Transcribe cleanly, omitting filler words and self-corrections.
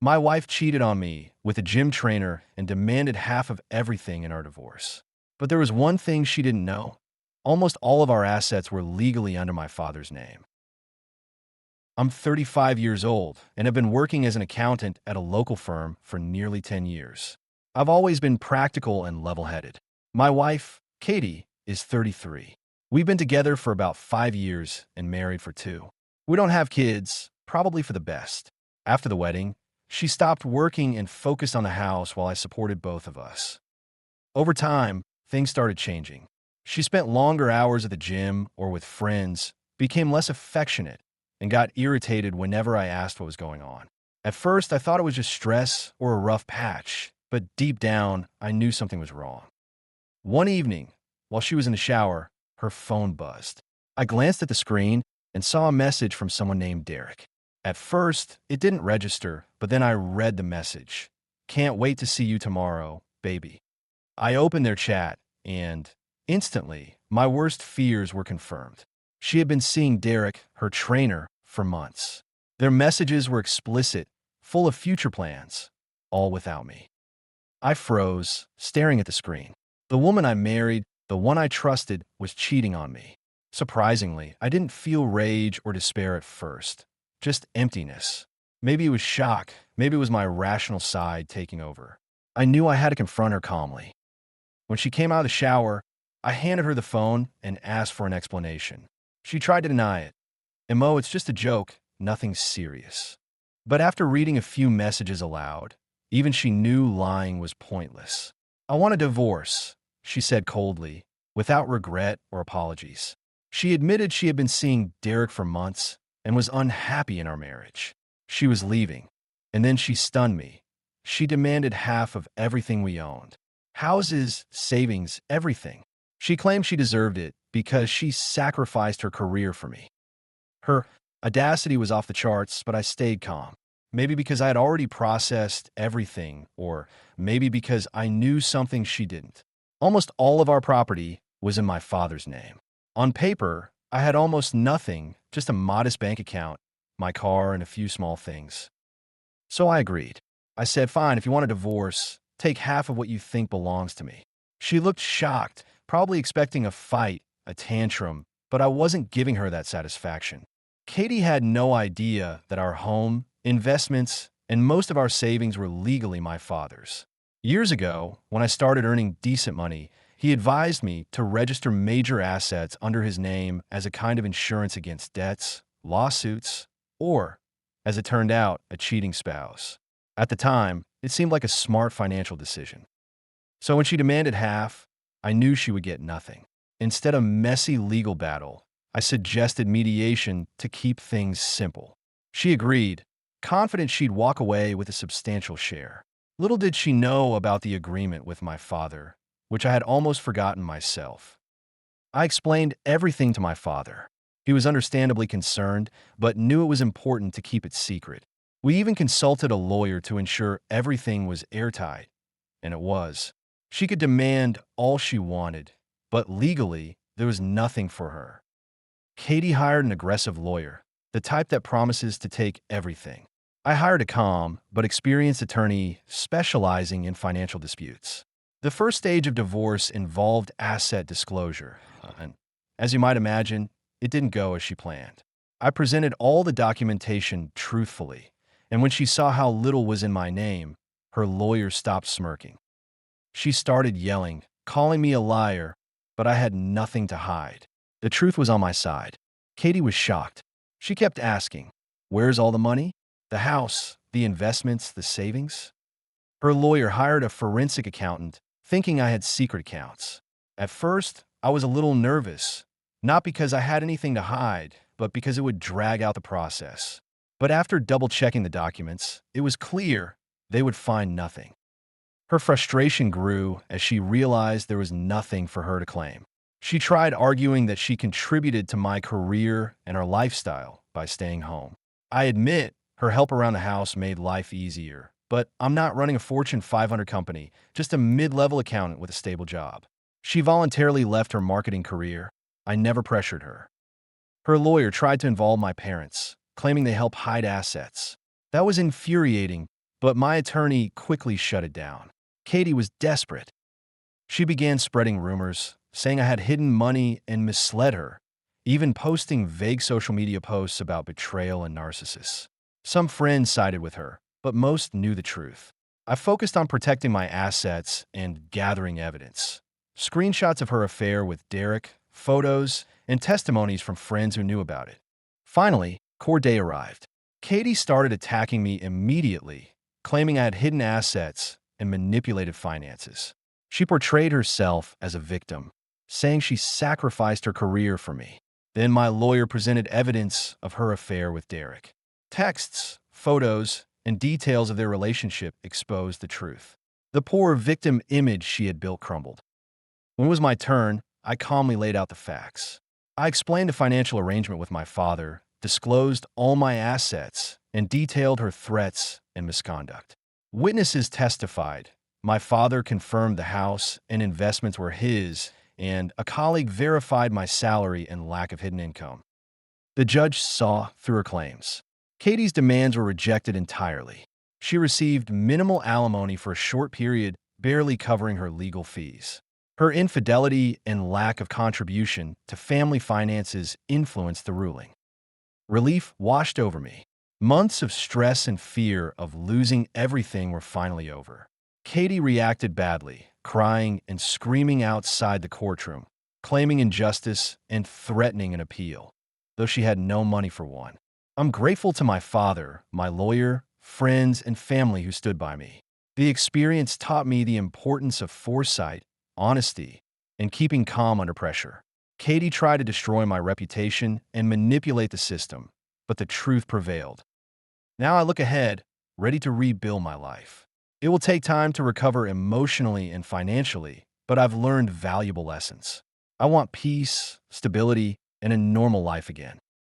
My wife cheated on me with a gym trainer and demanded half of everything in our divorce. But there was one thing she didn't know. Almost all of our assets were legally under my father's name. I'm 35 years old and have been working as an accountant at a local firm for nearly 10 years. I've always been practical and level-headed. My wife, Katie, is 33. We've been together for about 5 years and married for 2. We don't have kids, probably for the best. After the wedding, she stopped working and focused on the house while I supported both of us. Over time, things started changing. She spent longer hours at the gym or with friends, became less affectionate, and got irritated whenever I asked what was going on. At first, I thought it was just stress or a rough patch, but deep down, I knew something was wrong. One evening, while she was in the shower, her phone buzzed. I glanced at the screen and saw a message from someone named Derek. At first, it didn't register, but then I read the message. "Can't wait to see you tomorrow, baby." I opened their chat, and instantly, my worst fears were confirmed. She had been seeing Derek, her trainer, for months. Their messages were explicit, full of future plans, all without me. I froze, staring at the screen. The woman I married, the one I trusted, was cheating on me. Surprisingly, I didn't feel rage or despair at first, just emptiness. Maybe it was shock, maybe it was my rational side taking over. I knew I had to confront her calmly. When she came out of the shower, I handed her the phone and asked for an explanation. She tried to deny it. "Mo, it's just a joke, nothing serious." But after reading a few messages aloud, even she knew lying was pointless. "I want a divorce," she said coldly, without regret or apologies. She admitted she had been seeing Derek for months and was unhappy in our marriage. She was leaving. And then she stunned me. She demanded half of everything we owned. Houses, savings, everything. She claimed she deserved it because she sacrificed her career for me. Her audacity was off the charts, but I stayed calm. Maybe because I had already processed everything, or maybe because I knew something she didn't. Almost all of our property was in my father's name. On paper, I had almost nothing, just a modest bank account, my car, and a few small things. So I agreed. I said, "Fine, if you want a divorce, take half of what you think belongs to me." She looked shocked, probably expecting a fight, a tantrum, but I wasn't giving her that satisfaction. Katie had no idea that our home, investments, and most of our savings were legally my father's. Years ago, when I started earning decent money, he advised me to register major assets under his name as a kind of insurance against debts, lawsuits, or, as it turned out, a cheating spouse. At the time, it seemed like a smart financial decision. So when she demanded half, I knew she would get nothing. Instead of messy legal battle, I suggested mediation to keep things simple. She agreed, confident she'd walk away with a substantial share. Little did she know about the agreement with my father, which I had almost forgotten myself. I explained everything to my father. He was understandably concerned, but knew it was important to keep it secret. We even consulted a lawyer to ensure everything was airtight, and it was. She could demand all she wanted, but legally, there was nothing for her. Katie hired an aggressive lawyer, the type that promises to take everything. I hired a calm but experienced attorney specializing in financial disputes. The first stage of divorce involved asset disclosure, and as you might imagine, it didn't go as she planned. I presented all the documentation truthfully, and when she saw how little was in my name, her lawyer stopped smirking. She started yelling, calling me a liar, but I had nothing to hide. The truth was on my side. Katie was shocked. She kept asking, "Where's all the money? The house, the investments, the savings?" Her lawyer hired a forensic accountant, thinking I had secret accounts. At first, I was a little nervous, not because I had anything to hide, but because it would drag out the process. But after double-checking the documents, it was clear they would find nothing. Her frustration grew as she realized there was nothing for her to claim. She tried arguing that she contributed to my career and our lifestyle by staying home. I admit her help around the house made life easier, but I'm not running a Fortune 500 company, just a mid-level accountant with a stable job. She voluntarily left her marketing career. I never pressured her. Her lawyer tried to involve my parents, claiming they help hide assets. That was infuriating, But my attorney quickly shut it down. Katie was desperate. She began spreading rumors, saying I had hidden money and misled her, even posting vague social media posts about betrayal and narcissists. Some friends sided with her, but most knew the truth. I focused on protecting my assets and gathering evidence. Screenshots of her affair with Derek, photos, and testimonies from friends who knew about it. Finally, court day arrived. Katie started attacking me immediately, claiming I had hidden assets and manipulated finances. She portrayed herself as a victim, saying she sacrificed her career for me. Then my lawyer presented evidence of her affair with Derek. Texts, photos, and details of their relationship exposed the truth. The poor victim image she had built crumbled. When it was my turn, I calmly laid out the facts. I explained a financial arrangement with my father, disclosed all my assets, and detailed her threats and misconduct. Witnesses testified. My father confirmed the house and investments were his, and a colleague verified my salary and lack of hidden income. The judge saw through her claims. Katie's demands were rejected entirely. She received minimal alimony for a short period, barely covering her legal fees. Her infidelity and lack of contribution to family finances influenced the ruling. Relief washed over me. Months of stress and fear of losing everything were finally over. Katie reacted badly, crying and screaming outside the courtroom, claiming injustice and threatening an appeal, though she had no money for one. I'm grateful to my father, my lawyer, friends, and family who stood by me. The experience taught me the importance of foresight, honesty, and keeping calm under pressure. Katie tried to destroy my reputation and manipulate the system, but the truth prevailed. Now I look ahead, ready to rebuild my life. It will take time to recover emotionally and financially, but I've learned valuable lessons. I want peace, stability, and a normal life again.